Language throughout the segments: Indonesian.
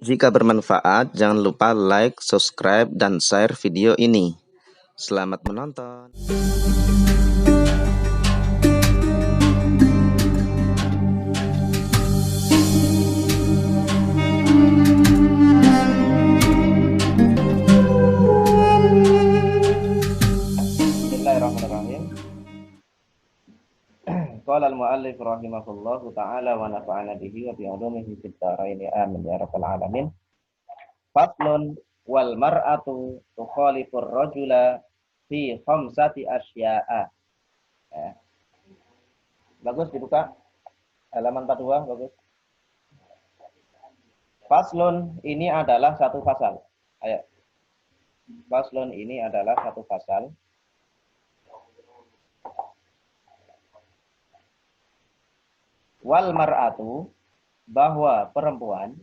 Jika bermanfaat, jangan lupa like, subscribe, dan share video ini. Selamat menonton. Bismillahirrahmanirrahim. Qala al-mu'allif rahimahullahu ta'ala wa nafa'ana bihi wa bi'ulumihi fid dharain amin ya rabbal alamin. Faslun wal mar'atu tukhalifur rajula fi khamsati asya'a. Ya. Bagus dibuka halaman 42, bagus. Faslun ini adalah satu pasal. Ayo. Faslun ini adalah satu pasal. Wal mar'atu bahwa perempuan,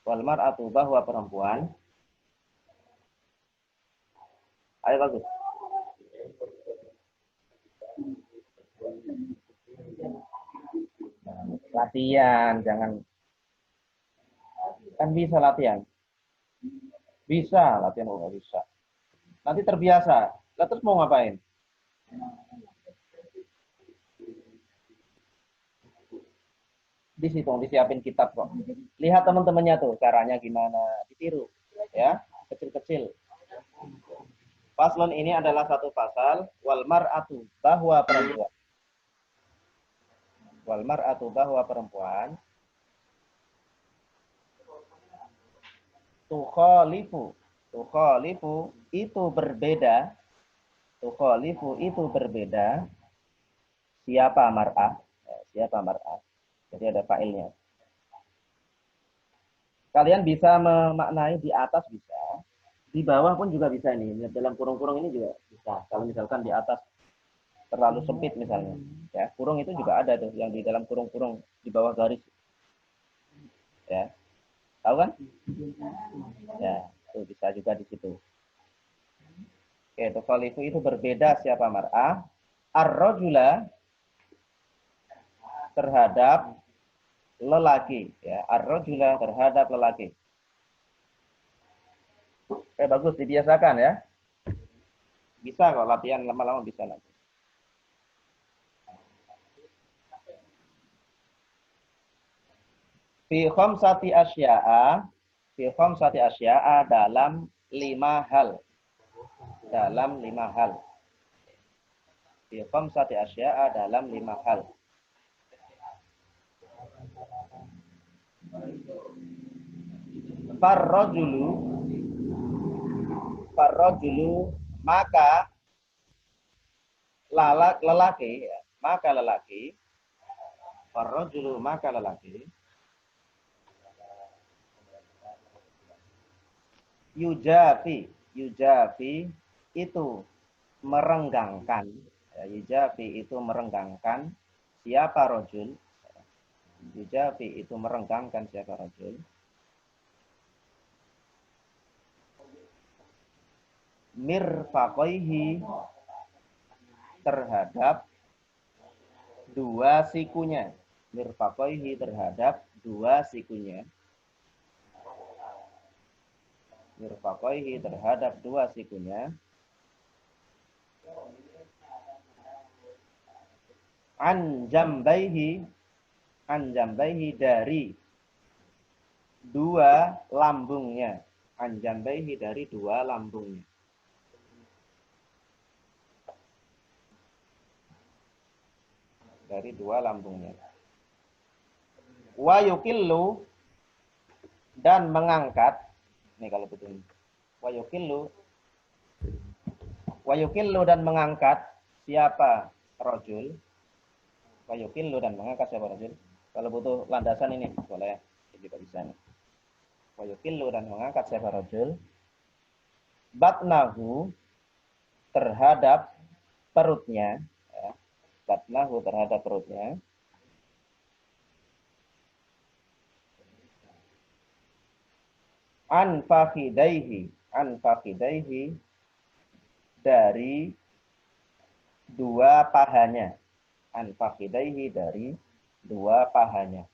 wal mar'atu bahwa perempuan. Ayo bagus. Latihan, jangan kan bisa latihan. Bisa latihan, nggak bisa. Nanti terbiasa. Lah terus mau ngapain? Disitung, disiapin kitab kok. Lihat teman-temannya tuh, caranya gimana, ditiru. Ya, kecil-kecil. Paslon ini adalah satu pasal, wal mar'atu bahwa perempuan. Wal mar'atu bahwa perempuan. Tukhalifu. Tukhalifu itu berbeda. Tukhalifu itu berbeda. Siapa mar'ah? Siapa mar'ah? Jadi ada fa'ilnya. Kalian bisa memaknai di atas bisa, di bawah pun juga bisa ini. Dalam kurung-kurung ini juga bisa. Kalau misalkan di atas terlalu sempit misalnya, ya kurung itu juga ada tuh yang di dalam kurung-kurung di bawah garis, ya tahu kan? Ya itu bisa juga di situ. Oke, tukhalifu itu berbeda siapa mar'ah ar-rajula terhadap lelaki, ya ar-rajula terhadap lelaki. Bagus dibiasakan ya. Bisa kok latihan lama-lama bisa nanti. Fi khamsati asya'a, fi khamsati asya'a dalam 5 hal. Dalam 5 hal. Fi khamsati asya'a dalam 5 hal. Farrajulu maka lelaki, maka lelaki, farrajulu maka lelaki, yujafi itu merenggangkan, yujafi itu merenggangkan siapa rajul, yujafi itu merenggangkan siapa rajul, mirfaqaihi terhadap dua sikunya, mirfaqaihi terhadap dua sikunya, mirfaqaihi terhadap dua sikunya, an jambaihi dari dua lambungnya, an jambaihi dari dua lambungnya. Dari dua lambungnya. Wa yukillu dan mengangkat, ini kalau betul. Wa yukillu dan mengangkat siapa rajul. Wa yukillu dan mengangkat siapa rajul. Kalau butuh landasan ini boleh juga bisa nih. Wa yukillu dan mengangkat siapa rajul. Batnahu terhadap perutnya, ya. Batnahu terhadap perutnya. An fakhidaihi dari dua pahanya, an fakhidaihi dari dua pahanya.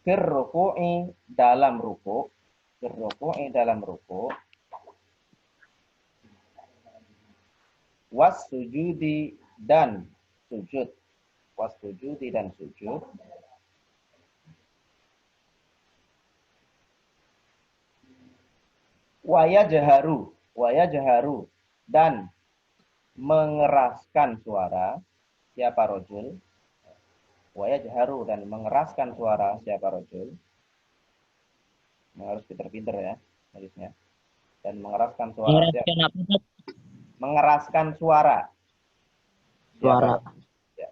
Firruku'i dalam ruku. Firruku'i dalam ruku. Was sujudi dan sujud. Was sujudi dan sujud. Waya jaharu dan mengeraskan suara siapa rojul. Waya jaharu dan mengeraskan suara siapa rojul. Harus pinter-pinter ya tulisnya. Dan mengeraskan suara siapa. Mengeraskan suara. Suara. Ya.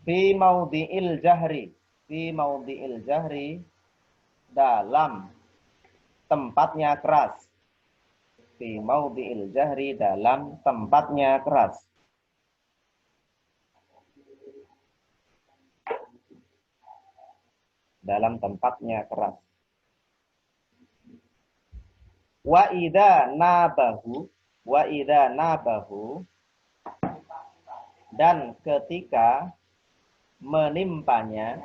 Fi maudhi'il jahri. Fi maudhi'il jahri. Dalam tempatnya keras. Fi maudhi'il jahri. Dalam tempatnya keras. Dalam tempatnya keras. Wa idza nabahu dan ketika menimpanya.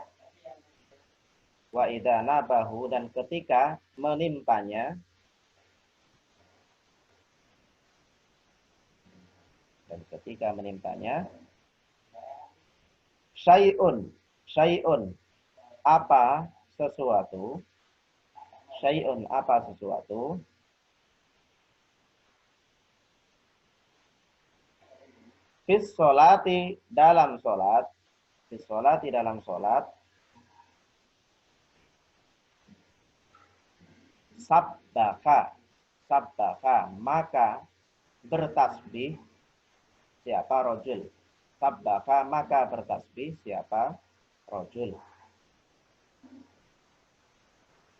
Wa idza nabahu dan ketika menimpanya. Dan ketika menimpanya. Syai'un apa sesuatu. Syai'un apa sesuatu. Fis sholati dalam sholat. Fis sholati dalam sholat. Sabbaka maka bertasbih siapa rojul. Sabbaka maka bertasbih siapa rojul.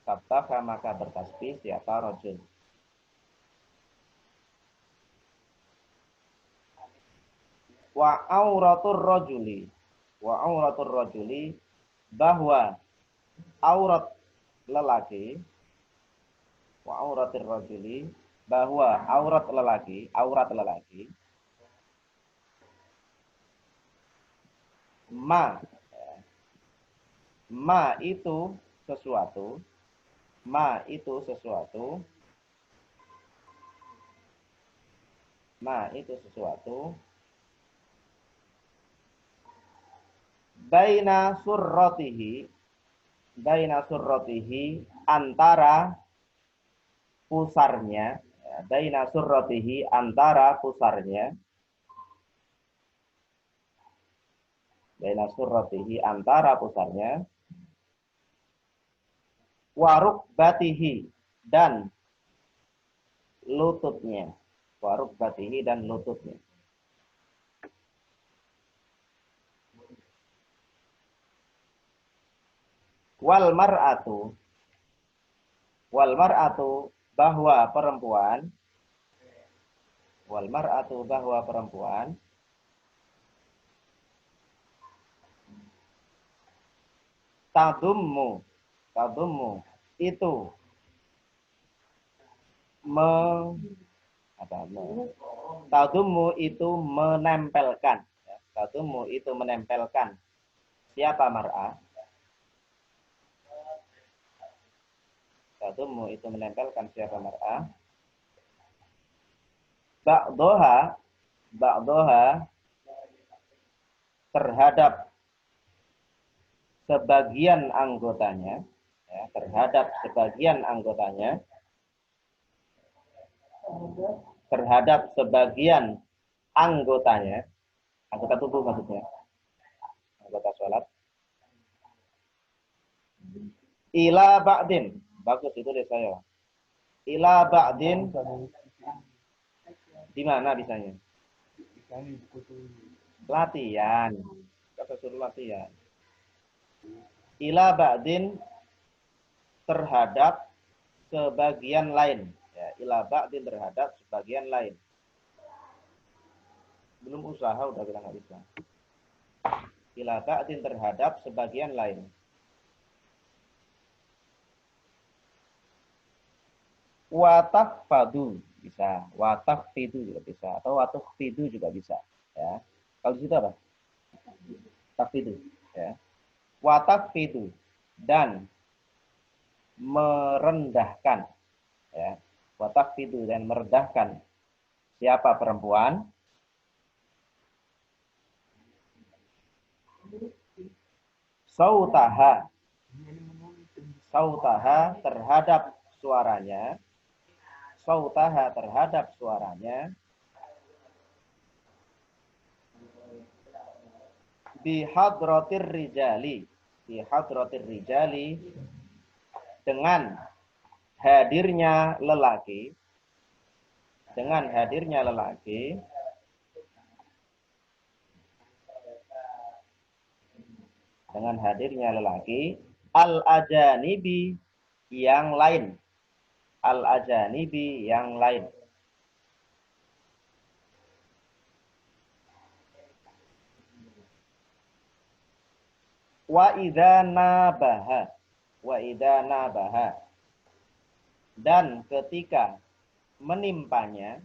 Sabbaka maka bertasbih siapa rojul. Wa auratur rajuli bahwa aurat lelaki. Wa auratir rajuli bahwa aurat lelaki. Ma itu sesuatu. Ma itu sesuatu. Baina surratihi antara pusarnya. Baina surratihi antara pusarnya. Baina surratihi antara pusarnya. Warukbatihi dan lututnya. Warukbatihi dan lututnya. Wal mar'atu bahwa perempuan tadummu itu menempelkan. Tadummu itu menempelkan siapa mar'ah. Tadummu itu menempelkan siapa mar'ah. Ba'doha terhadap sebagian anggotanya. Ya, terhadap sebagian anggotanya. Terhadap sebagian anggotanya. Anggota tubuh maksudnya. Anggota sholat. Ila ba'din. Bagus itu deh saya. Ila ba'din. Di mana bisanya? Latihan. Kata suruh latihan. Ila ba'din terhadap sebagian lain. Ya, ila ba'din terhadap sebagian lain. Belum usaha udah bilang nggak bisa. Ila ba'din terhadap sebagian lain. Watakfadu bisa, watakfidu juga bisa, atau watukhfidu juga bisa. Ya, kalau di situ apa? takfidu, ya. Wa takfidu, dan merendahkan, ya. Wa takfidu, dan merendahkan siapa perempuan sautaha terhadap suaranya, sautaha terhadap suaranya, bihadratir rijali, dengan hadirnya lelaki, al-ajanibi, yang lain, wa idza nabaha, dan ketika menimpanya,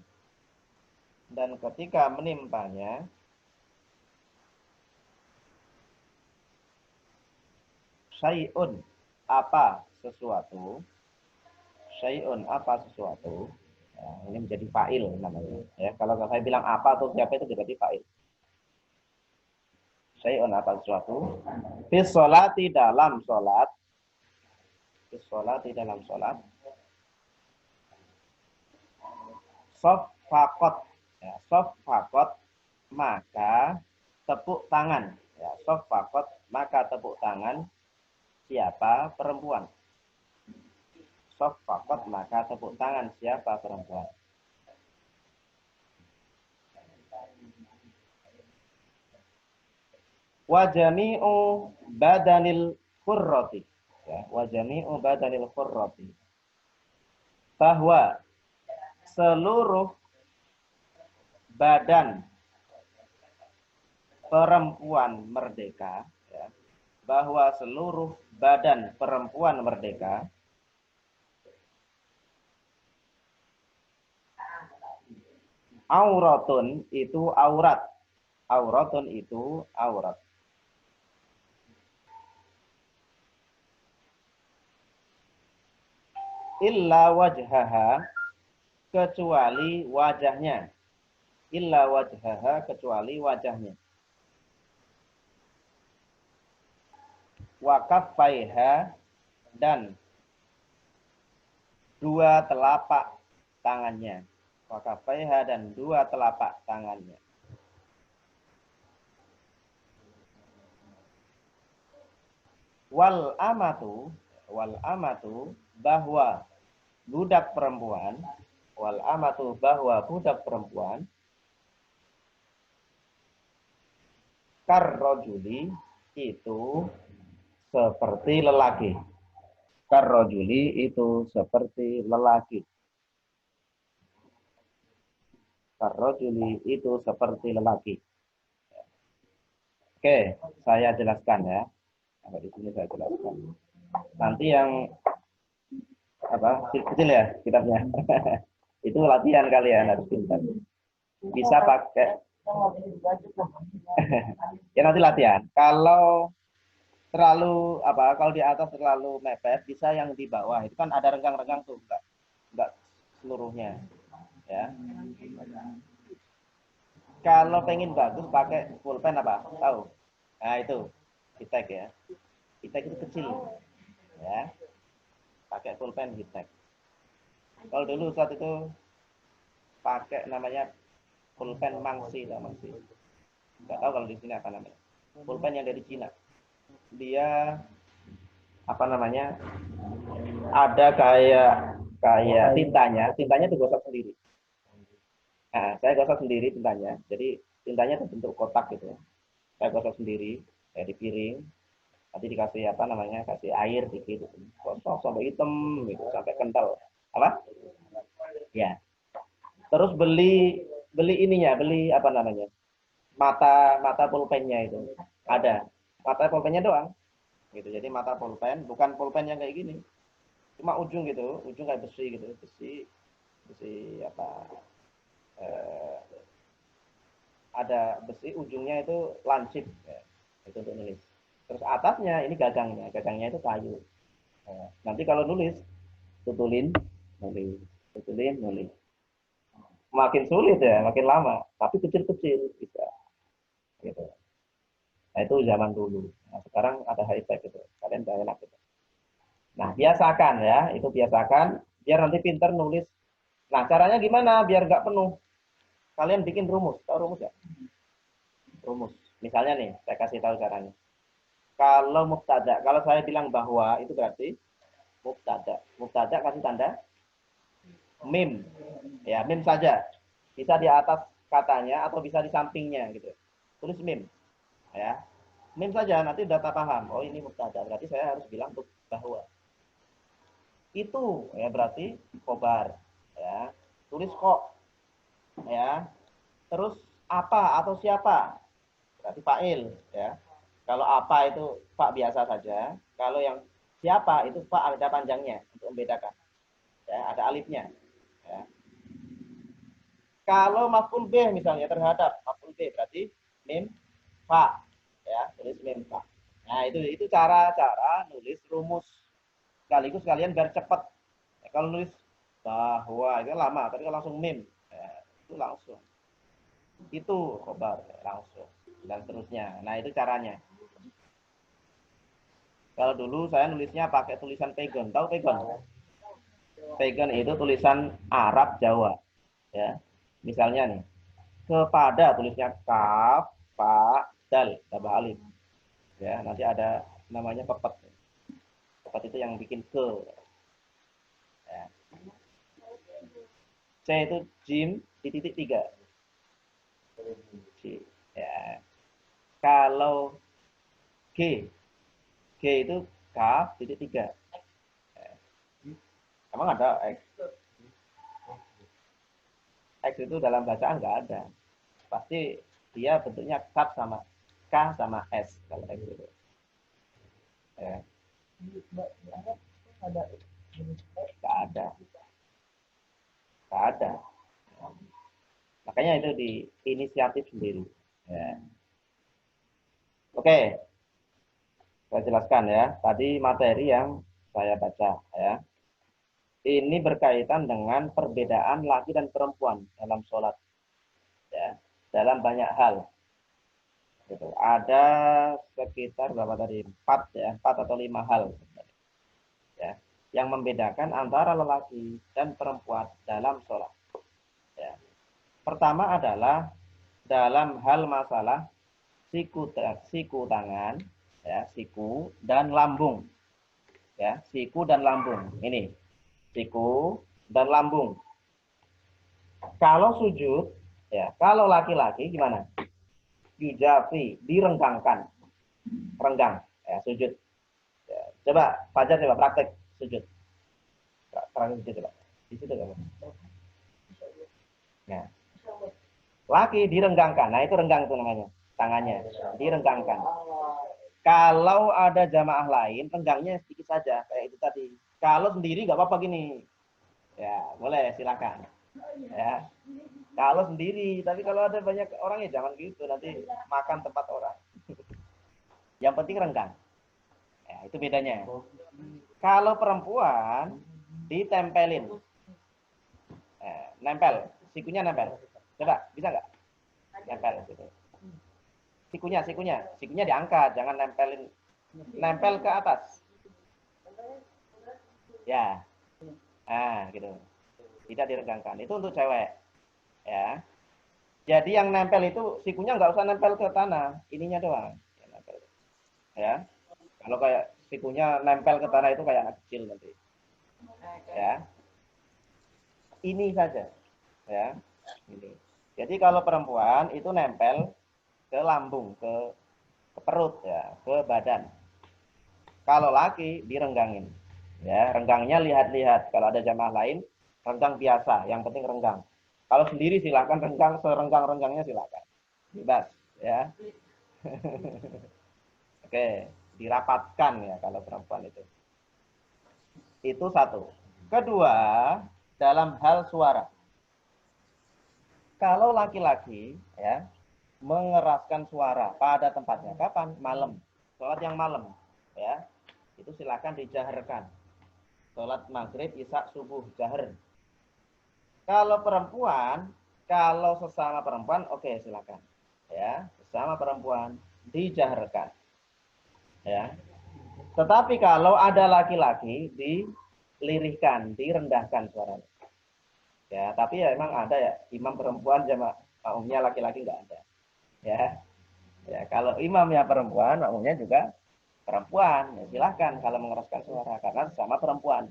syai'un, apa sesuatu, ya, ini menjadi fa'il namanya, ya. Kalau saya bilang apa atau siapa itu berarti fa'il. Syai'un, apa sesuatu, fi sholati, dalam sholat, soffaqat, ya, soffaqat, maka tepuk tangan, ya, soffaqat, maka tepuk tangan siapa perempuan, soffaqat, maka tepuk tangan siapa perempuan. Wa jami'u badanil qurrati, ya, wa jami'u badanil qurrati, bahwa seluruh badan perempuan merdeka, ya, bahwa seluruh badan perempuan merdeka, auratun, itu aurat, illa wajhaha, kecuali wajahnya, wa kaffaiha, dan dua telapak tangannya, wal amatu, bahwa budak perempuan, karrojuli, itu seperti lelaki, Oke, saya jelaskan, ya. Sampai di sini saya jelaskan. Nanti yang kecil ya kitabnya. Itu latihan kalian harus pintar. Bisa pakai. Ya nanti latihan. Kalau di atas terlalu mepet, bisa yang di bawah. Itu kan ada renggang-renggang tuh, enggak seluruhnya, ya. Kalau pengen bagus pakai pulpen tahu? Nah, itu Hitek, ya. Hitek itu kecil, ya. Pakai pulpen Hitek. Kalau dulu saat itu pakai namanya pulpen Mangsi. Enggak tahu kalau di sini apa namanya. Pulpen yang dari Cina. Dia ada kayak tintanya itu gosok sendiri. Nah, saya gosok sendiri tintanya. Jadi tintanya itu bentuk kotak gitu. Saya gosok sendiri, di piring. Nanti dikasih kasih air dikit, gosok sampai hitam gitu, sampai kental. Ya. Terus beli mata pulpennya itu. Ada. Mata pulpennya doang. Gitu. Jadi mata pulpen, bukan pulpen yang kayak gini. Cuma ujung gitu, ujung kayak besi gitu, besi ada besi, ujungnya itu lancip, ya. Itu untuk nulis. Terus atasnya ini gagangnya. Gagangnya itu kayu. Nah, nanti kalau nulis, tutulin, nulis. Tutulin, nulis. Makin sulit ya, makin lama. Tapi kecil-kecil bisa. Gitu. Nah, itu zaman dulu. Nah, sekarang ada high-tech gitu. Kalian udah enak gitu. Nah, biasakan ya. Itu biasakan. Biar nanti pinter nulis. Nah, caranya gimana? Biar nggak penuh. Kalian bikin rumus. Tahu rumus ya? Rumus. Misalnya nih, saya kasih tahu caranya. Kalau mubtada, kalau saya bilang bahwa, itu berarti mubtada. Mubtada kasih tanda mim. Ya, mim saja. Bisa di atas katanya atau bisa di sampingnya gitu. Tulis mim. Ya. Mim saja, nanti data paham. Oh, ini mubtada. Berarti saya harus bilang bahwa. Itu ya berarti khobar. Ya. Tulis kok. Ya. Terus apa atau siapa? Berarti fa'il, ya. Kalau apa itu fa biasa saja. Kalau yang siapa itu fa ada panjangnya untuk membedakan. Ya, ada alifnya. Ya. Kalau maf'ul bih misalnya terhadap maf'ul bih berarti mim fa, ya, tulis mim fa. Nah, itu cara-cara nulis rumus. Sekaligus kalian biar cepat. Ya, kalau nulis bahwa itu lama, tapi kalau langsung mim, ya, itu langsung. Itu khobar ya, langsung dan seterusnya. Nah, itu caranya. Kalau dulu saya nulisnya pakai tulisan pegon. Tahu pegon? Pegon itu tulisan Arab Jawa. Ya. Misalnya nih, kepada tulisnya kaf, fa, dal, tambah alif. Ya, nanti ada namanya pepet. Pepet itu yang bikin ke. Ya. C itu jim di titik 3. C. Ya. Kalau G, G itu kaf titik 3. Emang ada X? X itu dalam bacaan nggak ada. Pasti dia bentuknya kaf sama K sama S kalau X itu. Ya. Nggak ada. Nggak ada. Makanya itu di inisiatif sendiri. Ya. Oke, saya jelaskan ya. Tadi materi yang saya baca ya. Ini berkaitan dengan perbedaan laki dan perempuan dalam sholat. Ya, dalam banyak hal. Gitu. Ada sekitar berapa tadi? 4 ya, 4 atau 5 hal. Ya, yang membedakan antara lelaki dan perempuan dalam sholat. Ya. Pertama adalah dalam hal masalah siku tangan, ya, siku dan lambung. Ya, siku dan lambung. Ini siku dan lambung. Kalau sujud, ya, kalau laki-laki gimana? Yujafi, direnggangkan, renggang, ya, sujud. Ya, coba Fajar coba praktek sujud. Praktek sujud coba. Di situ coba. Nah, laki direnggangkan. Nah, itu renggang itu namanya. Tangannya direnggangkan. Kalau ada jamaah lain, renggangnya sedikit saja kayak itu tadi. Kalau sendiri nggak apa-apa gini. Ya, boleh silakan. Ya. Kalau sendiri, tapi kalau ada banyak orang ya jangan gitu, nanti makan tempat orang. Yang penting renggang. Ya, itu bedanya. Kalau perempuan ditempelin. Nempel, sikunya nempel. Coba, bisa nggak? Nempel gitu. Sikunya diangkat, jangan nempel ke atas. Ya. Nah, gitu. Tidak diregangkan. Itu untuk cewek. Ya. Jadi yang nempel itu sikunya nggak usah nempel ke tanah, ininya doang. Ya. Kalau kayak sikunya nempel ke tanah itu kayak anak kecil nanti. Ya. Ini saja. Ya. Ini. Jadi kalau perempuan itu nempel ke lambung, ke perut ya, ke badan. Kalau laki direnggangin. Ya, renggangnya lihat-lihat. Kalau ada jamaah lain, renggang biasa, yang penting renggang. Kalau sendiri silakan renggang serenggang-renggangnya silakan. Bebas, ya. Oke, dirapatkan ya kalau perempuan itu. Itu satu. Kedua, dalam hal suara. Kalau laki-laki ya, mengeraskan suara pada tempatnya. Kapan? Malam. Sholat yang malam, ya. Itu silakan dijaharkan. Sholat maghrib, isya, subuh, jahar. Kalau perempuan, kalau sesama perempuan, oke, silakan. Ya, sesama perempuan dijaharkan. Ya. Tetapi kalau ada laki-laki, dilirihkan, direndahkan suaranya. Ya, tapi ya emang ada ya imam perempuan sama makmumnya laki-laki nggak ada. Ya, ya kalau imamnya perempuan, makmumnya juga perempuan. Ya, silahkan kalau mengeraskan suara karena sama perempuan.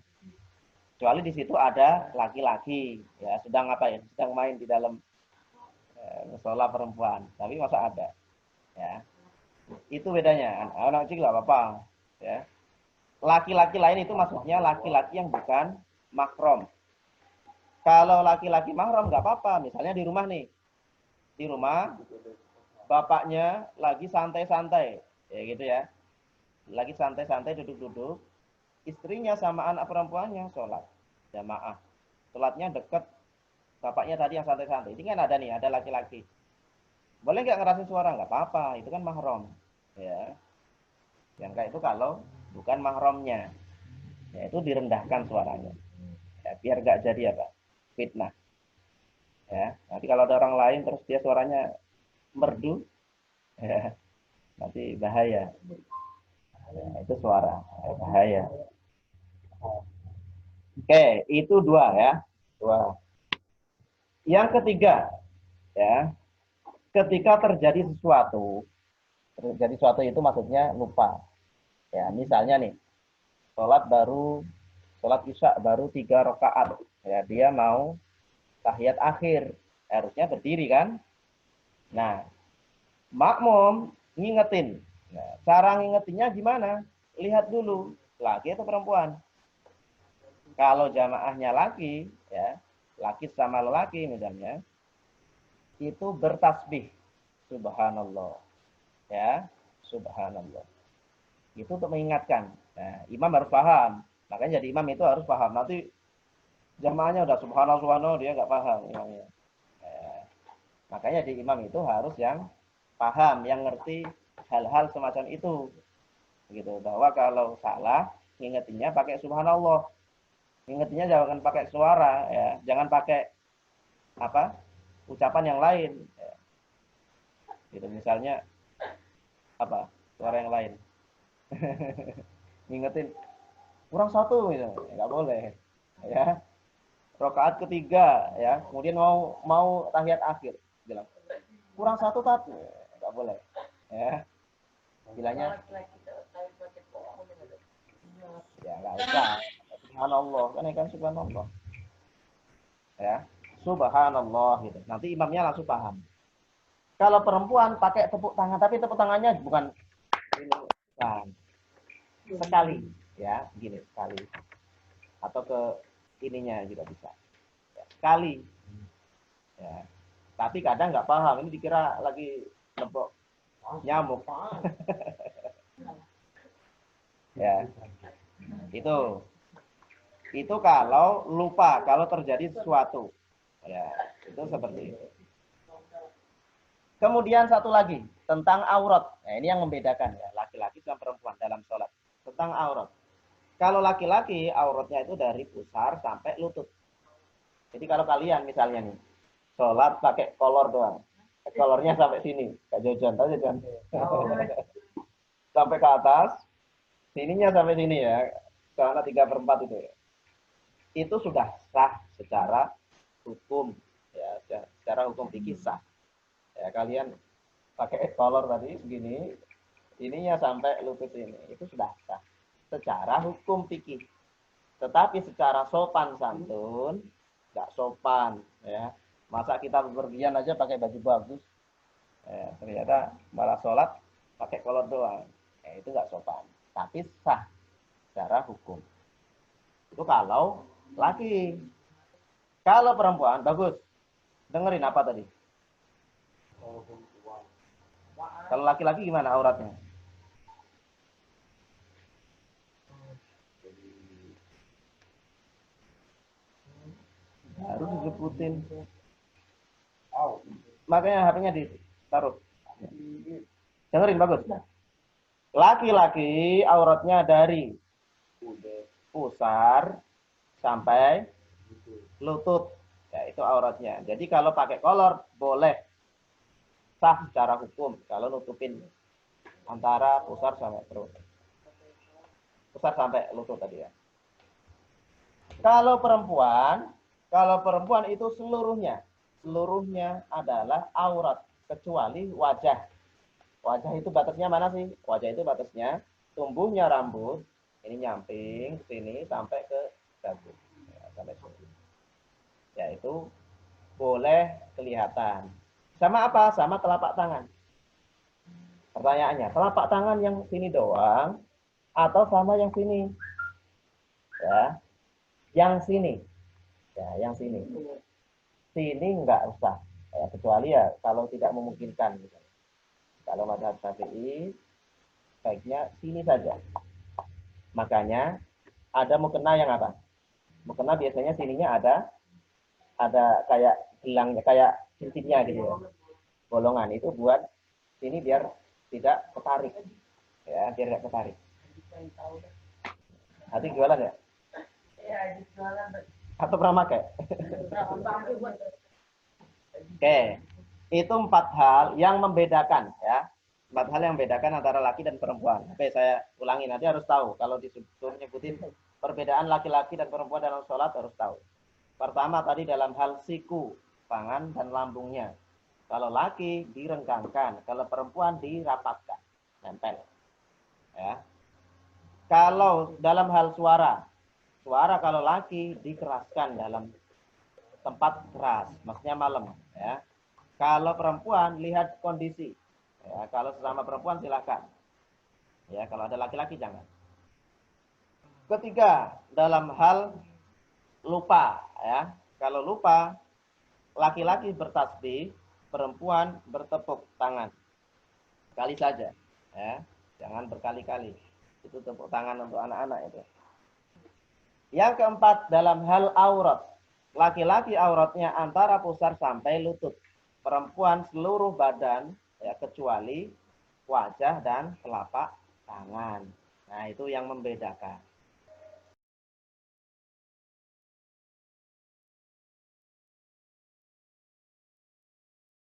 Kecuali di situ ada laki-laki, ya sedang apa ya, sedang main di dalam musola perempuan. Tapi masa ada, ya itu bedanya. Anak kecil nggak apa-apa, ya. Laki-laki lain itu maksudnya laki-laki yang bukan mahram. Kalau laki-laki mahram nggak apa-apa. Misalnya di rumah nih, di rumah bapaknya lagi santai-santai, ya gitu ya, lagi santai-santai duduk-duduk, istrinya sama anak perempuannya sholat jamaah, sholatnya deket bapaknya tadi yang santai-santai. Ini kan ada nih, ada laki-laki. Boleh nggak ngerasin suara? Nggak apa-apa, itu kan mahram, ya. Yang kayak itu kalau bukan mahramnya, ya itu direndahkan suaranya, ya, biar nggak jadi apa fitnah. Ya, nanti kalau ada orang lain terus dia suaranya merdu, ya, nanti bahaya. Ya, itu suara bahaya. Oke, itu dua ya. Dua. Yang ketiga, ya, ketika terjadi sesuatu itu maksudnya lupa. Ya, misalnya nih, sholat isya baru 3 rakaat. Ya, dia mau tahiyat akhir, harusnya berdiri kan? Nah, makmum ngingetin. Nah, cara ngingetinnya gimana? Lihat dulu, laki atau perempuan. Kalau jamaahnya laki, ya, laki sama lelaki misalnya, itu bertasbih, subhanallah, ya, subhanallah. Itu untuk mengingatkan. Nah, imam harus paham. Makanya jadi imam itu harus paham. Nanti jamaahnya udah subhanallah, subhanallah, dia nggak paham imamnya. Makanya di imam itu harus yang paham, yang ngerti hal-hal semacam itu. Gitu. Bahwa kalau salah, ngingetinnya pakai subhanallah. Ngingetinnya jangan pakai suara, ya. Jangan pakai apa? Ucapan yang lain. Ya. Gitu. Misalnya apa? Suara yang lain. Ngingetin kurang satu gitu. Nggak boleh. Ya. Rakaat ketiga, ya. Kemudian mau tahiyat akhir, bilang kurang satu tat, nggak boleh. Ya. Bilangnya ya nggak usah. Subhanallah, kan subhanallah. Ya. Subhanallah gitu. Nanti imamnya langsung paham. Kalau perempuan pakai tepuk tangan, tapi tepuk tangannya bukan ini, bukan. Sekali, ya, gini sekali. Atau ke ininya juga bisa. Ya, sekali. Ya. Tapi kadang nggak paham. Ini dikira lagi nebok nyamuk. Ya, itu kalau lupa, kalau terjadi sesuatu, ya itu seperti itu. Kemudian satu lagi tentang aurat. Nah, ini yang membedakan ya laki-laki sama perempuan dalam sholat. Tentang aurat. Kalau laki-laki auratnya itu dari pusar sampai lutut. Jadi kalau kalian misalnya nih sholat pakai kolor doang, kolornya sampai sini, kayak jajan, tahu jajan, sampai ke atas, sininya sampai sini ya, karena 3/4 itu ya. Itu sudah sah secara hukum, ya, secara hukum fikih sah. Ya, kalian pakai kolor tadi segini, ininya sampai lutut ini, itu sudah sah secara hukum fikih. Tetapi secara sopan santun nggak sopan, ya. Masa kita bepergian aja pakai baju bagus, ya, ternyata malah sholat pakai kolor doang, ya, itu nggak sopan. Tapi sah secara hukum. Itu kalau laki. Kalau perempuan bagus. Dengerin apa tadi? Kalau laki-laki gimana auratnya? Harus disebutin. Makanya HP-nya taruh. Dengerin bagus. Laki-laki auratnya dari pusar sampai lutut. Ya, itu auratnya. Jadi kalau pakai kolor boleh sah secara hukum kalau nutupin antara pusar sampai perut. Pusar sampai lutut tadi ya. Kalau perempuan itu seluruhnya adalah aurat kecuali wajah. Wajah itu batasnya mana sih? Wajah itu batasnya tumbuhnya rambut ini nyamping ke sini sampai ke dagu. Ya, sampai sini. Ya itu boleh kelihatan. Sama apa? Sama telapak tangan. Pertanyaannya, telapak tangan yang sini doang atau sama yang sini? Ya, yang sini. Ya, yang sini. Sini enggak usah. Ya, kecuali ya kalau tidak memungkinkan. Kalau mazhab Syafi'i, baiknya sini saja. Makanya ada mukena yang apa? Mukena biasanya sininya ada kayak gelangnya, kayak cincinnya gitu ya. Bolongan itu buat sini biar tidak ketarik. Ya, biar tidak ketarik. Hati jualan ya? Iya, jualan. Atau pernah pakai? Oke. Itu 4 hal yang membedakan ya. 4 hal yang membedakan antara laki dan perempuan. Oke, saya ulangi, nanti harus tahu. Kalau disuruh nyebutin perbedaan laki-laki dan perempuan dalam sholat harus tahu. Pertama tadi dalam hal siku, tangan dan lambungnya. Kalau laki direngkangkan, kalau perempuan dirapatkan, nempel. Ya. Kalau dalam hal suara kalau laki dikeraskan dalam tempat keras, maksudnya malam. Ya. Kalau perempuan lihat kondisi. Ya, kalau sesama perempuan silakan. Ya, kalau ada laki-laki jangan. Ketiga, dalam hal lupa. Ya, kalau lupa, laki-laki bertasbih, perempuan bertepuk tangan. Sekali saja. Ya, jangan berkali-kali. Itu tepuk tangan untuk anak-anak itu. Yang keempat, dalam hal aurat. Laki-laki auratnya antara pusar sampai lutut. Perempuan seluruh badan, ya, kecuali wajah dan telapak tangan. Nah, itu yang membedakan.